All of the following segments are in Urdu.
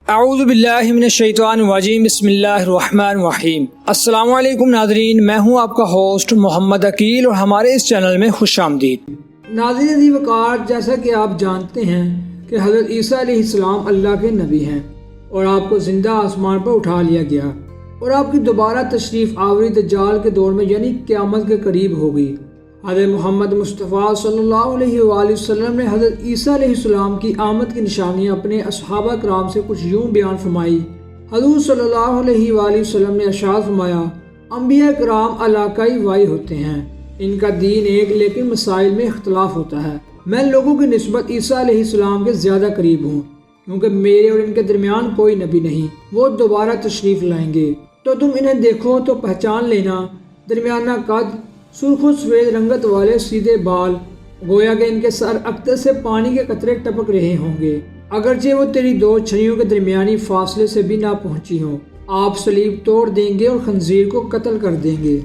اعوذ باللہ من الشیطان الرجیم، بسم اللہ الرحمن الرحیم۔ السلام علیکم ناظرین، میں ہوں آپ کا ہوسٹ محمد عقیل اور ہمارے اس چینل میں خوش آمدید۔ ناظرین عزیز وقار، جیسا کہ آپ جانتے ہیں کہ حضرت عیسیٰ علیہ السلام اللہ کے نبی ہیں اور آپ کو زندہ آسمان پر اٹھا لیا گیا اور آپ کی دوبارہ تشریف آوری دجال کے دور میں یعنی قیامت کے قریب ہوگی۔ حضرت محمد مصطفیٰ صلی اللہ علیہ وآلہ وسلم نے حضرت عیسیٰ علیہ السلام کی آمد کی نشانیاں اپنے اصحابہ کرام سے کچھ یوں بیان فرمائی۔ حضور صلی اللہ علیہ وآلہ وسلم نے ارشاد فرمایا، انبیاء کرام علاقائی وائی ہوتے ہیں، ان کا دین ایک لیکن مسائل میں اختلاف ہوتا ہے۔ میں لوگوں کی نسبت عیسیٰ علیہ السلام کے زیادہ قریب ہوں، کیونکہ میرے اور ان کے درمیان کوئی نبی نہیں، وہ دوبارہ تشریف لائیں گے تو تم انہیں دیکھو تو پہچان لینا، درمیانہ قد، سرخ و سفید رنگت والے سیدھے بال، گویا کہ ان کے سر اکتر سے پانی کے قطرے ٹپک رہے ہوں گے، اگرچہ وہ تیری دو چھڑیوں کے درمیانی فاصلے سے بھی نہ پہنچی ہوں۔ آپ صلیب توڑ دیں گے اور خنزیر کو قتل کر دیں گے،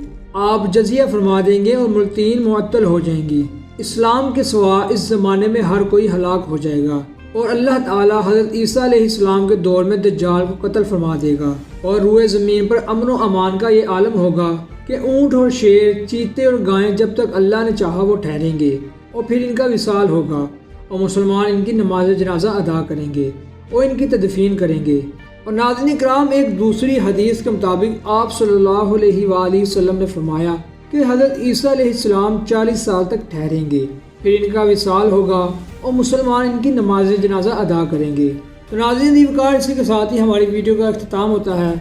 آپ جزیہ فرما دیں گے اور ملتین معطل ہو جائیں گی۔ اسلام کے سوا اس زمانے میں ہر کوئی ہلاک ہو جائے گا اور اللہ تعالیٰ حضرت عیسیٰ علیہ السلام کے دور میں دجال کو قتل فرما دے گا، اور روئے زمین پر امن و امان کا یہ عالم ہوگا کہ اونٹ اور شیر، چیتے اور گائیں جب تک اللہ نے چاہا وہ ٹھہریں گے، اور پھر ان کا وصال ہوگا اور مسلمان ان کی نماز جنازہ ادا کریں گے اور ان کی تدفین کریں گے۔ اور ناظرین کرام، ایک دوسری حدیث کے مطابق آپ صلی اللہ علیہ وآلہ وسلم نے فرمایا کہ حضرت عیسیٰ علیہ السلام 40 سال تک ٹھہریں گے، پھر ان کا وصال ہوگا اور مسلمان ان کی نماز جنازہ ادا کریں گے۔ تو ناظرین دیوکار، اسی کے ساتھ ہی ہماری ویڈیو کا اختتام ہوتا ہے۔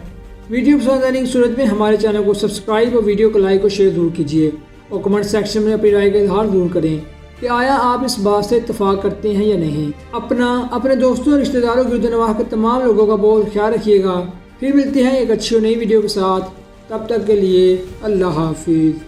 ویڈیو پسند آنے کی صورت میں ہمارے چینل کو سبسکرائب اور ویڈیو کو لائک اور شیئر ضرور کیجیے، اور کمنٹ سیکشن میں اپنی رائے کا اظہار ضرور کریں کہ آیا آپ اس بات سے اتفاق کرتے ہیں یا نہیں۔ اپنے دوستوں اور رشتہ داروں کی نواح کے تمام لوگوں کا بہت خیال رکھیے گا۔ پھر ملتے ہیں ایک اچھی اور نئی ویڈیو کے ساتھ، تب تک کے لیے اللہ حافظ۔